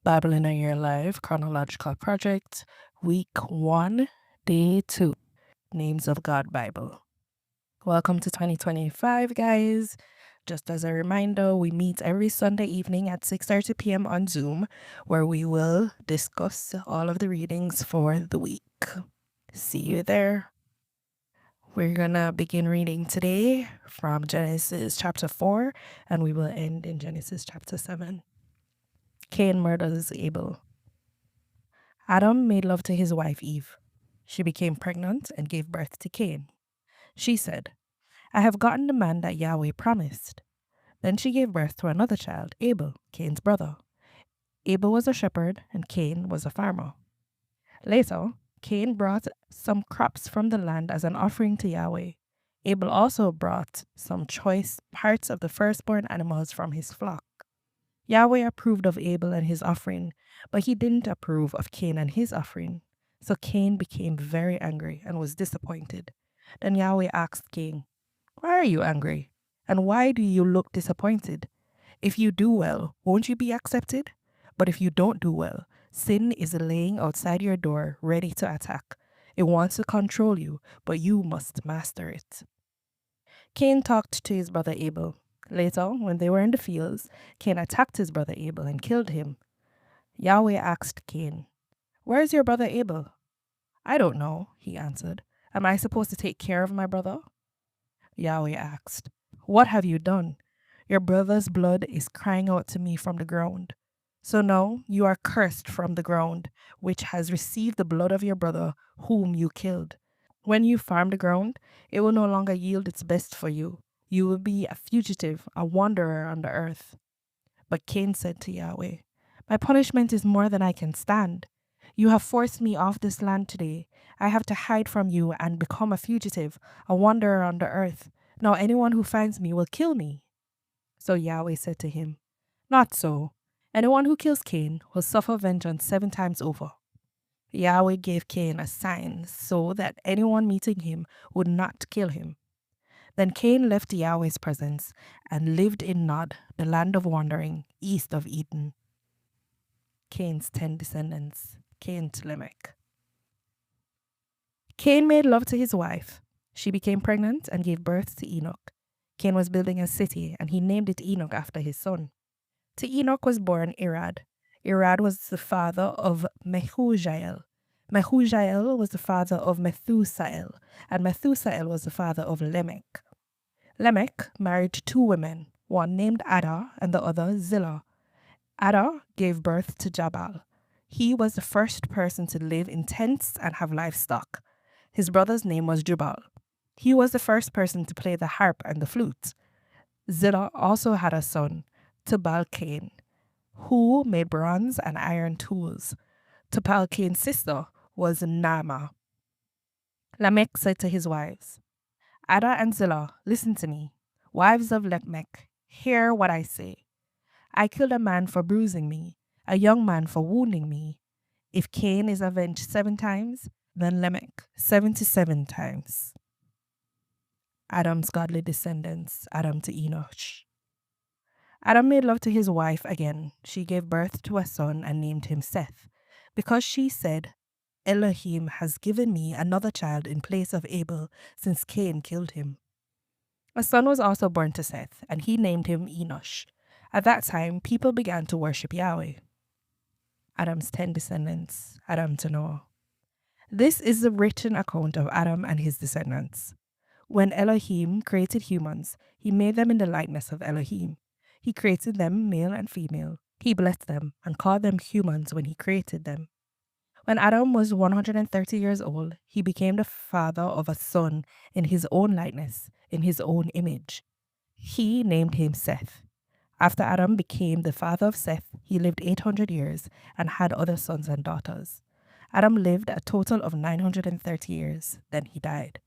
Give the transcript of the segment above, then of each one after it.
Bible in a Year Live, Chronological Project, Week 1, Day 2, Names of God Bible. Welcome to 2025, guys. Just as a reminder, we meet every Sunday evening at 6:30 p.m. on Zoom, where we will discuss all of the readings for the week. See you there. We're gonna begin reading today from Genesis chapter 4, and we will end in Genesis chapter 7. Cain murders Abel. Adam made love to his wife Eve. She became pregnant and gave birth to Cain. She said, I have gotten the man that Yahweh promised. Then she gave birth to another child, Abel, Cain's brother. Abel was a shepherd and Cain was a farmer. Later, Cain brought some crops from the land as an offering to Yahweh. Abel also brought some choice parts of the firstborn animals from his flock. Yahweh approved of Abel and his offering, but he didn't approve of Cain and his offering. So Cain became very angry and was disappointed. Then Yahweh asked Cain, Why are you angry? And why do you look disappointed? If you do well, won't you be accepted? But if you don't do well, sin is laying outside your door, ready to attack. It wants to control you, but you must master it. Cain talked to his brother Abel. Later, when they were in the fields, Cain attacked his brother Abel and killed him. Yahweh asked Cain, Where is your brother Abel? I don't know, he answered. Am I supposed to take care of my brother? Yahweh asked, What have you done? Your brother's blood is crying out to me from the ground. So now you are cursed from the ground, which has received the blood of your brother, whom you killed. When you farm the ground, it will no longer yield its best for you. You will be a fugitive, a wanderer on the earth. But Cain said to Yahweh, My punishment is more than I can stand. You have forced me off this land today. I have to hide from you and become a fugitive, a wanderer on the earth. Now anyone who finds me will kill me. So Yahweh said to him, Not so. Anyone who kills Cain will suffer vengeance 7 times over. Yahweh gave Cain a sign so that anyone meeting him would not kill him. Then Cain left Yahweh's presence and lived in Nod, the land of wandering, east of Eden. Cain's 10 descendants, Cain to Lamech. Cain made love to his wife. She became pregnant and gave birth to Enoch. Cain was building a city, and he named it Enoch after his son. To Enoch was born Irad. Irad was the father of Mehujael. Mehujael was the father of Methusael, and Methusael was the father of Lamech. Lamech married 2 women, one named Ada and the other Zillah. Ada gave birth to Jabal. He was the first person to live in tents and have livestock. His brother's name was Jubal. He was the first person to play the harp and the flute. Zillah also had a son, Tubal-Cain, who made bronze and iron tools. Tubal-Cain's sister was Naamah. Lamech said to his wives, Ada and Zillah, listen to me. Wives of Lamech, hear what I say. I killed a man for bruising me, a young man for wounding me. If Cain is avenged 7 times, then Lamech 77 times. Adam's godly descendants, Adam to Enosh. Adam made love to his wife again. She gave birth to a son and named him Seth, because she said, Elohim has given me another child in place of Abel, since Cain killed him. A son was also born to Seth, and he named him Enosh. At that time, people began to worship Yahweh. Adam's 10 descendants, Adam to Noah. This is the written account of Adam and his descendants. When Elohim created humans, he made them in the likeness of Elohim. He created them male and female. He blessed them and called them humans when he created them. When Adam was 130 years old, he became the father of a son in his own likeness, in his own image. He named him Seth. After Adam became the father of Seth, he lived 800 years and had other sons and daughters. Adam lived a total of 930 years, then he died.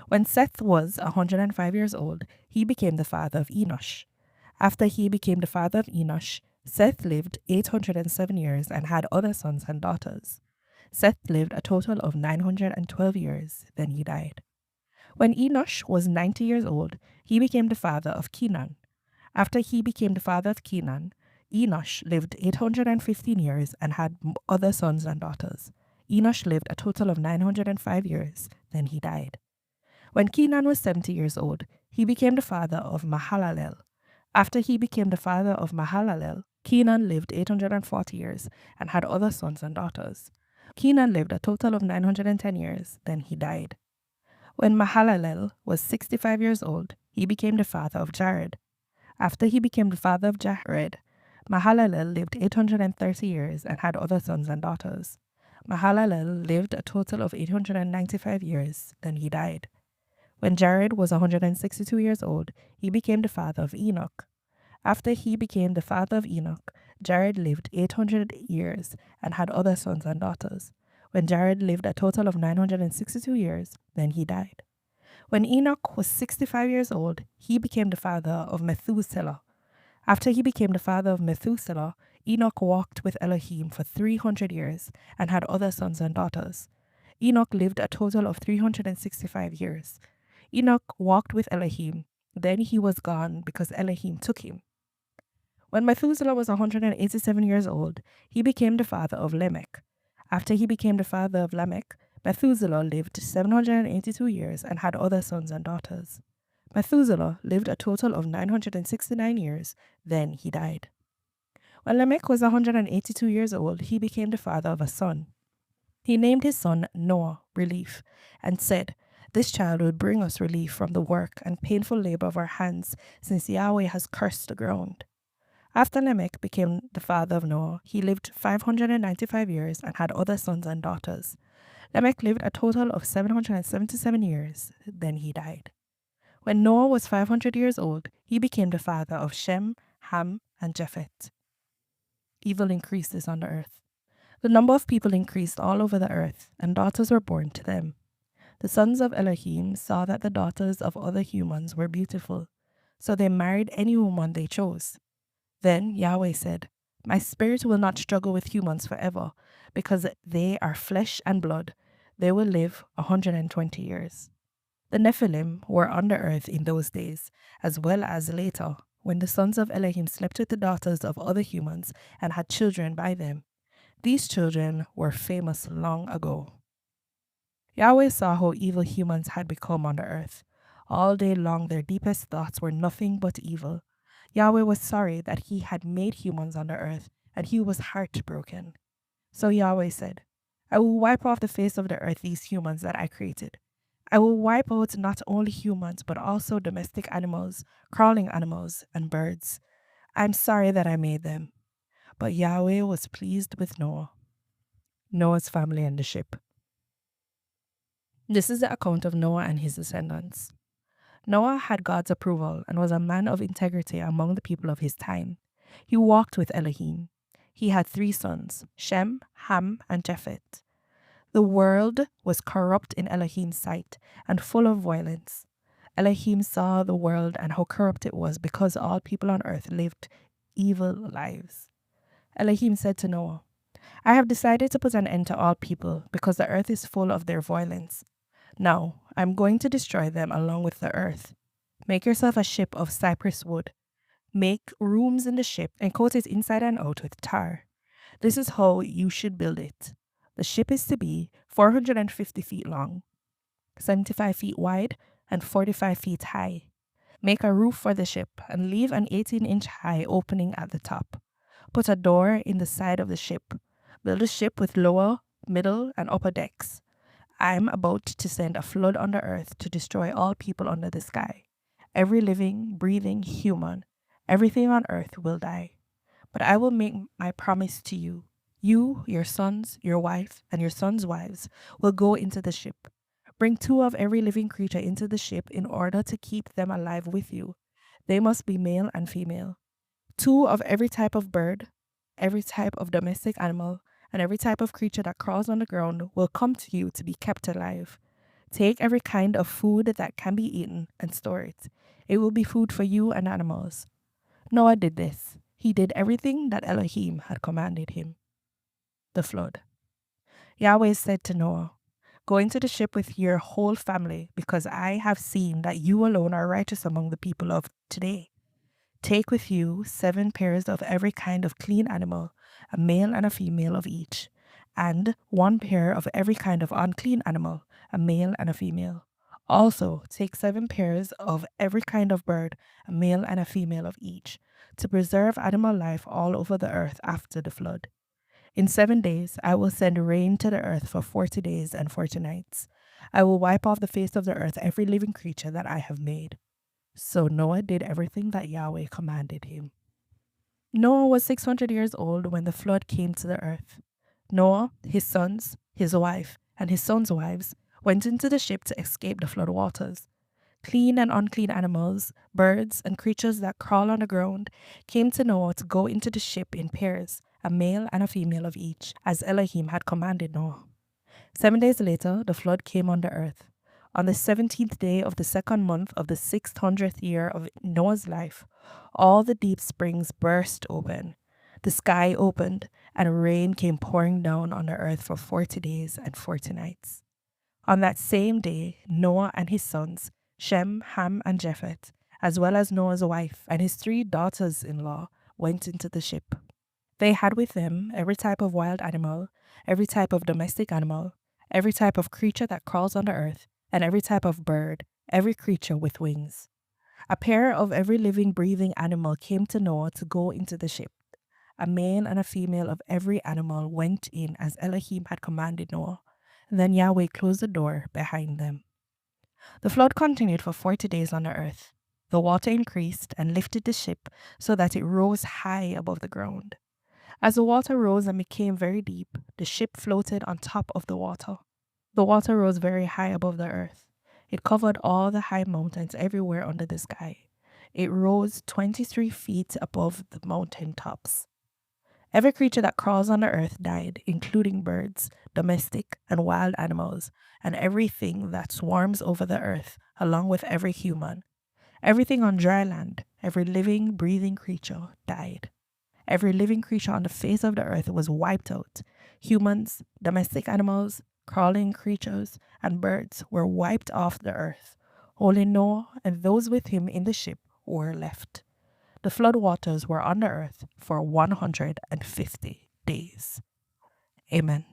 When Seth was 105 years old, he became the father of Enosh. After he became the father of Enosh, Seth lived 807 years and had other sons and daughters. Seth lived a total of 912 years, then he died. When Enosh was 90 years old, he became the father of Kenan. After he became the father of Kenan, Enosh lived 815 years and had other sons and daughters. Enosh lived a total of 905 years, then he died. When Kenan was 70 years old, he became the father of Mahalalel. After he became the father of Mahalalel, Kenan lived 840 years and had other sons and daughters. Kenan lived a total of 910 years, then he died. When Mahalalel was 65 years old, he became the father of Jared. After he became the father of Jared, Mahalalel lived 830 years and had other sons and daughters. Mahalalel lived a total of 895 years, then he died. When Jared was 162 years old, he became the father of Enoch. After he became the father of Enoch, Jared lived 800 years and had other sons and daughters. When Jared lived a total of 962 years, then he died. When Enoch was 65 years old, he became the father of Methuselah. After he became the father of Methuselah, Enoch walked with Elohim for 300 years and had other sons and daughters. Enoch lived a total of 365 years. Enoch walked with Elohim, then he was gone because Elohim took him. When Methuselah was 187 years old, he became the father of Lamech. After he became the father of Lamech, Methuselah lived 782 years and had other sons and daughters. Methuselah lived a total of 969 years, then he died. When Lamech was 182 years old, he became the father of a son. He named his son Noah, relief, and said, "This child will bring us relief from the work and painful labor of our hands, since Yahweh has cursed the ground." After Lamech became the father of Noah, he lived 595 years and had other sons and daughters. Lamech lived a total of 777 years, then he died. When Noah was 500 years old, he became the father of Shem, Ham, and Japheth. Evil increases on the earth. The number of people increased all over the earth, and daughters were born to them. The sons of Elohim saw that the daughters of other humans were beautiful, so they married any woman they chose. Then Yahweh said, "My spirit will not struggle with humans forever, because they are flesh and blood. They will live 120 years. The Nephilim were on the earth in those days, as well as later, when the sons of Elohim slept with the daughters of other humans and had children by them. These children were famous long ago. Yahweh saw how evil humans had become on the earth. All day long their deepest thoughts were nothing but evil. Yahweh was sorry that he had made humans on the earth, and he was heartbroken. So Yahweh said, "I will wipe off the face of the earth these humans that I created. I will wipe out not only humans, but also domestic animals, crawling animals, and birds. I'm sorry that I made them." But Yahweh was pleased with Noah, Noah's family, and the ship. This is the account of Noah and his descendants. Noah had God's approval and was a man of integrity among the people of his time. He walked with Elohim. He had 3 sons, Shem, Ham, and Japheth. The world was corrupt in Elohim's sight and full of violence. Elohim saw the world and how corrupt it was because all people on earth lived evil lives. Elohim said to Noah, "I have decided to put an end to all people because the earth is full of their violence. Now, I'm going to destroy them along with the earth. Make yourself a ship of cypress wood. Make rooms in the ship and coat it inside and out with tar. This is how you should build it. The ship is to be 450 feet long, 75 feet wide, and 45 feet high. Make a roof for the ship and leave an 18-inch high opening at the top. Put a door in the side of the ship. Build a ship with lower, middle, and upper decks. I'm about to send a flood on the earth to destroy all people under the sky. Every living, breathing human, everything on earth will die. But I will make my promise to you. You, your sons, your wife, and your sons' wives will go into the ship. Bring 2 of every living creature into the ship in order to keep them alive with you. They must be male and female. 2 of every type of bird, every type of domestic animal, and every type of creature that crawls on the ground will come to you to be kept alive. Take every kind of food that can be eaten and store it. It will be food for you and animals." Noah did this. He did everything that Elohim had commanded him. The flood. Yahweh said to Noah, "Go into the ship with your whole family, because I have seen that you alone are righteous among the people of today. Take with you 7 pairs of every kind of clean animal, a male and a female of each, and 1 pair of every kind of unclean animal, a male and a female. Also, take 7 pairs of every kind of bird, a male and a female of each, to preserve animal life all over the earth after the flood. In 7 days I will send rain to the earth for 40 days and 40 nights. I will wipe off the face of the earth every living creature that I have made. So Noah did everything that Yahweh commanded him. Noah was 600 years old when the flood came to the earth. Noah, his sons, his wife, and his sons' wives went into the ship to escape the flood waters. Clean and unclean animals, birds, and creatures that crawl on the ground came to Noah to go into the ship in pairs, a male and a female of each, as Elohim had commanded Noah. 7 days later, the flood came on the earth. On the 17th day of the 2nd month of the 600th year of Noah's life, all the deep springs burst open. The sky opened, and rain came pouring down on the earth for 40 days and 40 nights. On that same day, Noah and his sons, Shem, Ham, and Japheth, as well as Noah's wife and his 3 daughters-in-law, went into the ship. They had with them every type of wild animal, every type of domestic animal, every type of creature that crawls on the earth, and every type of bird, every creature with wings. A pair of every living, breathing animal came to Noah to go into the ship. A male and a female of every animal went in as Elohim had commanded Noah. Then Yahweh closed the door behind them. The flood continued for 40 days on the earth. The water increased and lifted the ship so that it rose high above the ground. As the water rose and became very deep, the ship floated on top of the water. The water rose very high above the earth. It covered all the high mountains everywhere under the sky. It rose 23 feet above the mountain tops. Every creature that crawls on the earth died, including birds, domestic and wild animals, and everything that swarms over the earth, along with every human. Everything on dry land, every living, breathing creature died. Every living creature on the face of the earth was wiped out. Humans, domestic animals, crawling creatures, and birds were wiped off the earth. Only Noah and those with him in the ship were left. The flood waters were on the earth for 150 days. Amen.